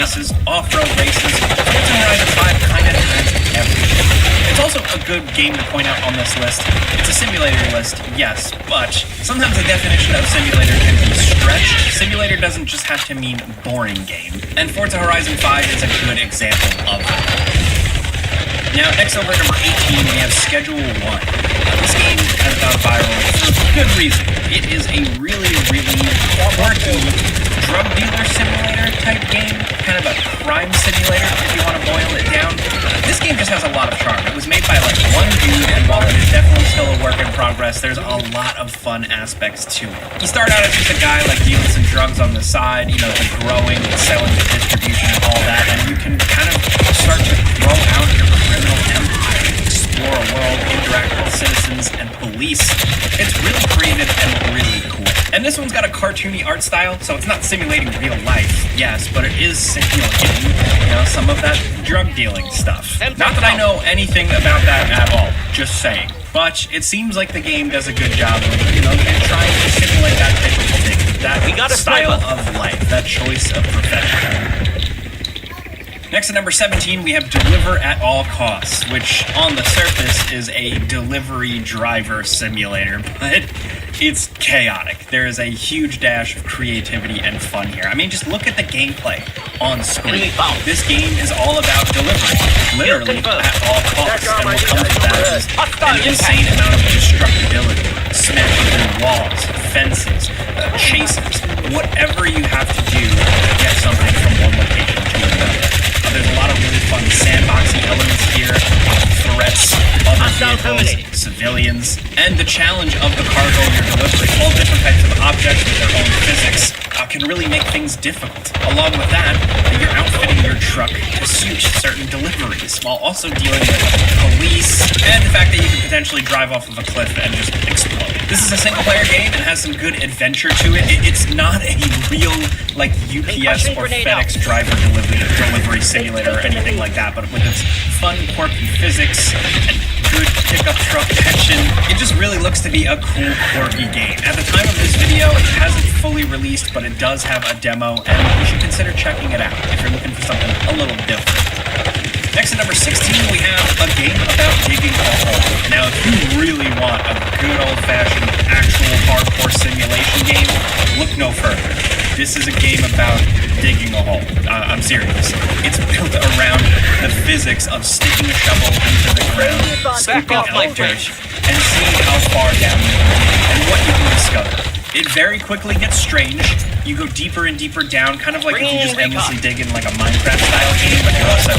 races, off-road races. Forza Horizon 5 kind of has everything. It's also a good game to point out on this list. It's a simulator list, yes, but sometimes the definition of simulator can be stretched. Simulator doesn't just have to mean boring game, and Forza Horizon 5 is a good example of that. Now, next over at number 18, we have Schedule 1. This game has gone viral for good reason. It is a really, really quirky drug dealer simulator type game, kind of a crime simulator if you want to boil it down. This game just has a lot of charm. It was made by like one dude, and while it is definitely still a work in progress, there's a lot of fun aspects to it. You start out as just a guy like dealing some drugs on the side, you know, the growing, the selling, the distribution, and all that, and you can kind of start to grow out your criminal empire, explore a world, interact with citizens and police. It's really creative and really cool. And this one's got a cartoony art style, so it's not simulating real life, yes, but it is simulating, you know, some of that drug dealing stuff. Not that I know anything about that at all, just saying. But it seems like the game does a good job of, you know, trying to simulate that type of thing, that style of life, that choice of profession. Next at number 17, we have Deliver at All Costs, which on the surface is a delivery driver simulator, but it's chaotic. There is a huge dash of creativity and fun here. I mean, just look at the gameplay on screen. This game is all about delivery, literally at all costs, and what comes with that is an insane amount of destructibility, smashing through walls, fences, chases, whatever you have to do to get something from one location to another. There's a lot of really fun sandboxing elements here, threats, other vehicles, civilians, and the challenge of the cargo you're delivering. All different types of objects with their own physics can really make things difficult. Along with that, you're outfitting your truck to suit certain deliveries, while also dealing with police, and the fact that you can potentially drive off of a cliff and just explode. This is a single-player game and has some good adventure to it. It's not a real, like, UPS or FedEx driver delivery simulator or anything like that, but with its fun, quirky physics and good pickup truck action, it just really looks to be a cool, quirky game. At the time of this video, it hasn't fully released, but it does have a demo, and you should consider checking it out if you're looking for something a little different. Next at number 16, we have a game about digging a hole. Now, if you really want a good old-fashioned, actual hardcore simulation game, look no further. This is a game about digging a hole. I'm serious. It's built around the physics of sticking a shovel into the ground, scooping out dirt, and seeing how far down you can dig and what you can discover. It very quickly gets strange. You go deeper and deeper down, kind of like if you just endlessly dig in like a Minecraft-style game, but you're also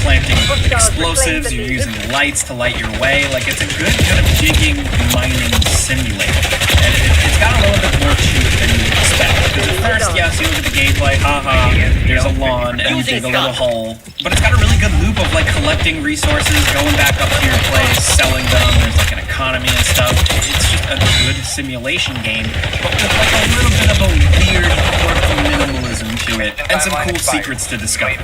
planting explosives, you're using lights to light your way. Like, it's a good kind of digging, mining simulator. And it's got a little bit more to it than you expect. Because at first, yes, you look at the gameplay, haha, there's a lawn, and you dig a little hole. But it's got a really good loop of, like, collecting resources, going back up to your place, selling them, there's, like, an economy and stuff. It's just a good simulation game, but with, like, a little bit of a weird, quirky minimalism to it, and some cool secrets to discover.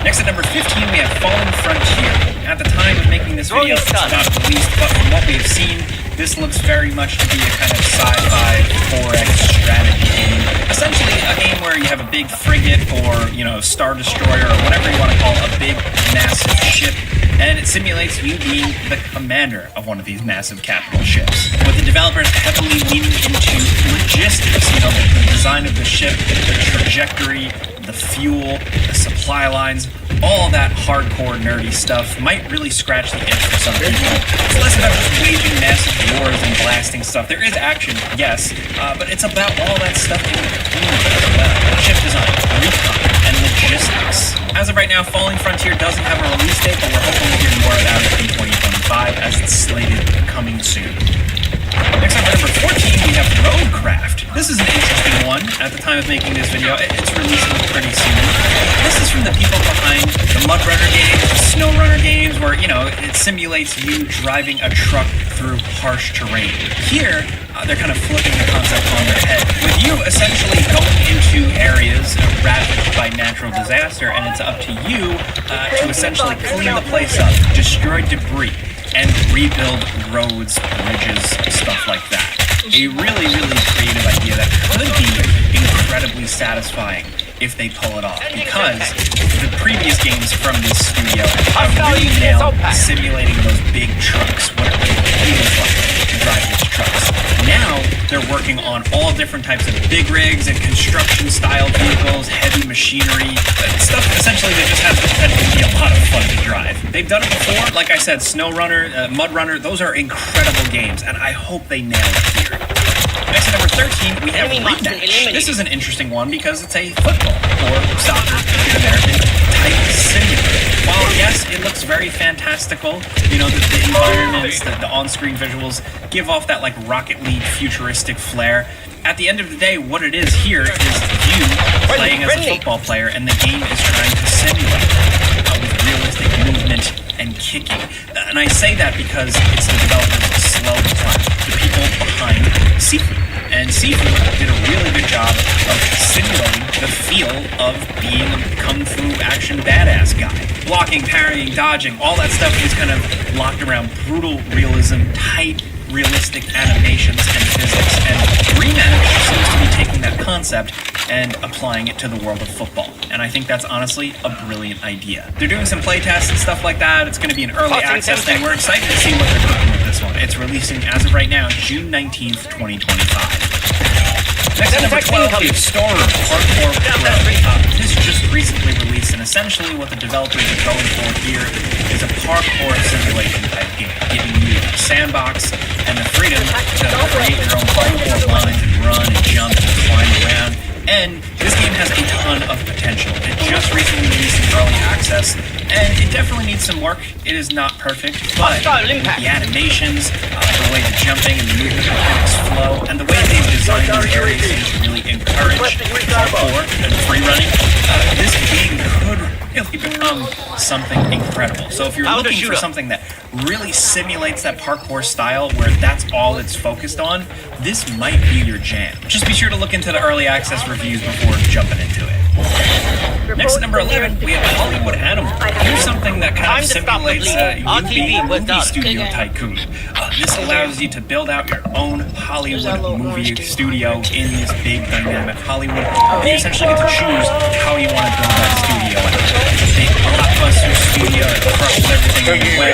Next at number 15, we have Fallen Frontier. At the time of making this video, it's not released, but from what we have seen, this looks very much to be a kind of sci-fi 4X strategy game. Essentially, a game where you have a big frigate or, you know, Star Destroyer or whatever you want to call a big, massive ship, and it simulates you being the commander of one of these massive capital ships. With the developers heavily leaning into logistics, you know, the design of the ship, the trajectory, the fuel, the supply lines, all that hardcore nerdy stuff might really scratch the itch for some people. It's less about just waging massive wars and blasting stuff. There is action, yes, but it's about all that stuff in between as well. Ship design, recon, and logistics. As of right now, Falling Frontier doesn't have a release date, but we're hoping to hear more about it in 2025 as it's slated coming soon. Next up at number 14, we have Roadcraft. This is an interesting one. At the time of making this video, it's releasing pretty soon. This is from the people behind the Mud Runner games, the Snow Runner games, where, you know, it simulates you driving a truck through harsh terrain. Here, they're kind of flipping the concept on their head, with you essentially going into areas ravaged by natural disaster, and it's up to you to essentially clean the place up, destroy debris, and rebuild roads, bridges, stuff like that. A really, really creative idea that could be incredibly satisfying if they pull it off, because the previous games from this studio have really nailed simulating those big trucks, what it feels like to drive these trucks. Now they're working on all different types of big rigs and construction-style vehicles, heavy machinery, stuff essentially that just has the potential to be a lot of fun to drive. They've done it before, like I said, Snow Runner, Mud Runner, those are incredible games, and I hope they nail it here. Next at number 13, we have Rematch. This is an interesting one because it's a football or soccer, American type simulator. While yes, it looks very fantastical, you know, the environments, the on-screen visuals give off that like Rocket League futuristic flair. At the end of the day, what it is here is you playing as a football player, and the game is trying to simulate with realistic movement and kicking. And I say that because it's the developers of Slow Climb, the people behind Sifu. And Sifu did a really good job of simulating the feel of being a kung fu action badass guy. Blocking, parrying, dodging, all that stuff is kind of locked around brutal realism, tight, realistic animations and physics. And Rematch seems to be taking that concept and applying it to the world of football. And I think that's honestly a brilliant idea. They're doing some playtests and stuff like that. It's going to be an early access thing. We're excited to see what they're cooking with this one. It's releasing, as of right now, June 19th, 2025. Next at number 12 is Storeroom Hardcore Pro. This just recently released, and essentially what the developers are going for here is a parkour simulation type game, giving you a sandbox and the freedom to create your own parkour lines and run and jump and climb around. And this game has a ton of potential. It just recently released in early access, and it definitely needs some work. It is not perfect, but with the animations, the way the jumping and the movement mechanics flow, and the way they've designed these areas to really encourage parkour and free running, this game could really become something incredible. So if you're looking for something that really simulates that parkour style where that's all it's focused on, this might be your jam. Just be sure to look into the early access reviews before jumping into it. Next at number 11, we have Hollywood Animal. Here's something that kind of simulates you being a movie studio tycoon. This allows you to build out your own Hollywood movie studio in this big dynamic Hollywood. You essentially get to choose how you want to build that studio out. A big blockbuster studio that crushes everything in your way.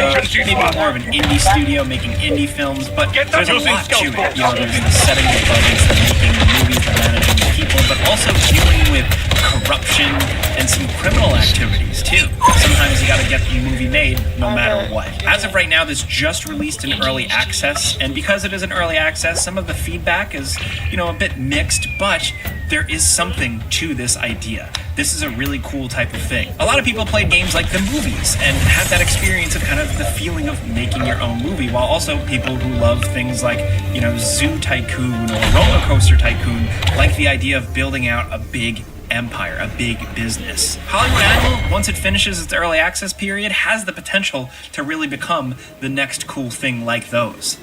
Maybe more of an indie studio making indie films, but there's a lot to it. You know, there's the setting the budgets, the making the movies, the managing the people, but also dealing with corruption and some criminal activities too. Sometimes you gotta get the movie made no matter what. As of right now, this just released in early access, and because it is an early access, some of the feedback is, you know, a bit mixed, but there is something to this idea. This is a really cool type of thing. A lot of people played games like the movies and had that experience of kind of the feeling of making your own movie, while also people who love things like, you know, Zoo Tycoon or Roller Coaster Tycoon like the idea of building out a big empire, a big business. Hollywood Animal, once it finishes its early access period, has the potential to really become the next cool thing like those.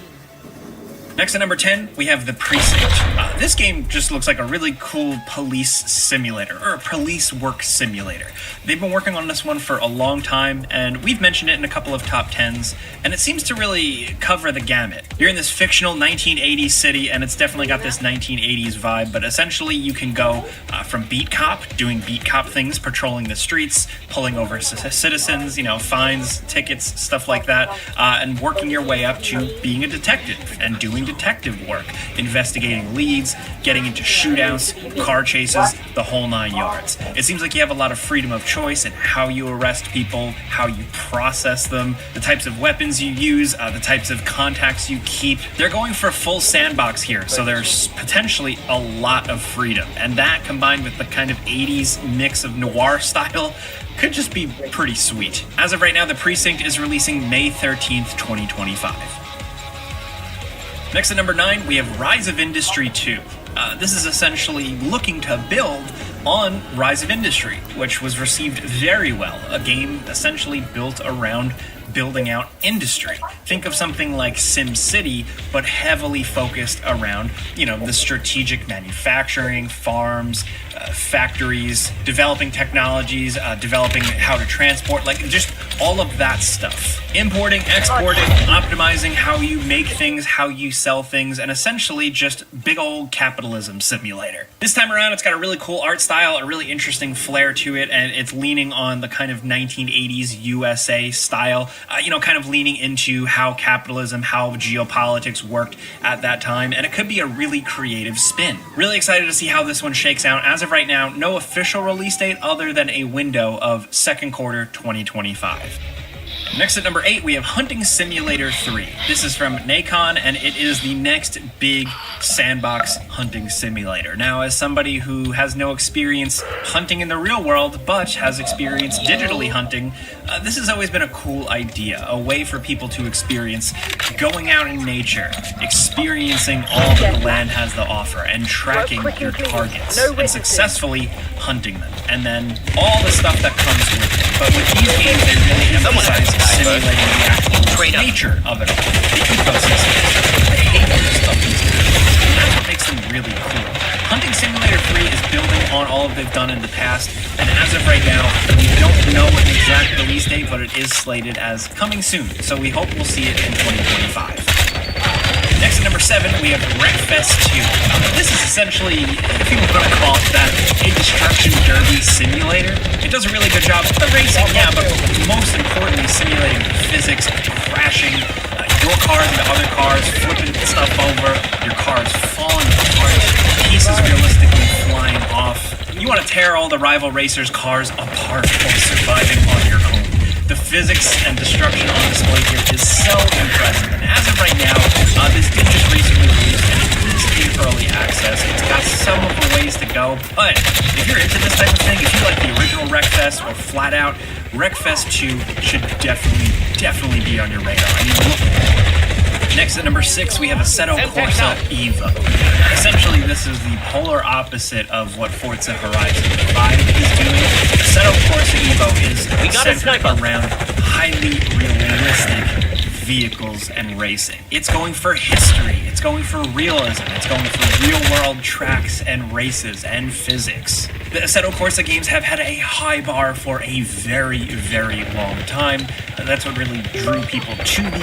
Next at number 10, we have The Precinct. This game just looks like a really cool police simulator, or a police work simulator. They've been working on this one for a long time, and we've mentioned it in a couple of top 10s, and it seems to really cover the gamut. You're in this fictional 1980s city, and it's definitely got this 1980s vibe, but essentially you can go from beat cop, doing beat cop things, patrolling the streets, pulling over citizens, you know, fines, tickets, stuff like that, and working your way up to being a detective and doing detective work, investigating leads, getting into shootouts, car chases, the whole 9 yards. It seems like you have a lot of freedom of choice in how you arrest people, how you process them, the types of weapons you use, the types of contacts you keep. They're going for a full sandbox here, so there's potentially a lot of freedom. And that, combined with the kind of 80s mix of noir style, could just be pretty sweet. As of right now, The Precinct is releasing May 13th, 2025. Next at number 9, we have Rise of Industry 2. This is essentially looking to build on Rise of Industry, which was received very well. A game essentially built around building out industry. Think of something like SimCity, but heavily focused around, you know, the strategic manufacturing, farms, factories, developing technologies, developing how to transport, like just all of that stuff. Importing, exporting, optimizing how you make things, how you sell things, and essentially just big old capitalism simulator. This time around, it's got a really cool art style, a really interesting flair to it, and it's leaning on the kind of 1980s USA style, kind of leaning into how capitalism, how geopolitics worked at that time, and it could be a really creative spin. Really excited to see how this one shakes out. As of right now, no official release date other than a window of second quarter 2025. Next at number 8, we have Hunting Simulator 3. This is from Nacon, and it is the next big sandbox hunting simulator. Now, as somebody who has no experience hunting in the real world, but has experience digitally hunting, this has always been a cool idea, a way for people to experience going out in nature, experiencing all that the land has to offer, and tracking your targets, and successfully hunting them, and then all the stuff that comes with it. But with these games, they really emphasize simulating the actual nature of it all, the ecosystem, the behaviors of these animals, and that's what makes them really cool. Hunting Simulator 3 is building on all of they've done in the past, and as of right now, we don't know an exact release date, but it is slated as coming soon, so we hope we'll see it in 2025. Next at number 7, we have Wreckfest 2. This is essentially, if you want to call it that, a destruction derby simulator. It does a really good job of the racing, yeah, but most importantly, simulating physics, crashing your cars into other cars, flipping stuff over, your cars falling apart, pieces realistically flying off. You want to tear all the rival racers' cars apart while surviving on your home. The physics and destruction on display here is so impressive, and as of right now, this did just recently release, and it is in early access. It's got some of the ways to go, but if you're into this type of thing, if you like the original Wreckfest or flat out, Wreckfest 2 should definitely be on your radar. I mean, look. Next at number 6, we have Assetto Corsa Evo. Essentially, this is the polar opposite of what Forza Horizon 5 is doing. Assetto Corsa Evo is centered around highly realistic vehicles and racing. It's going for history, it's going for realism, it's going for real-world tracks and races and physics. The Assetto Corsa games have had a high bar for a very long time. That's what really drew people to these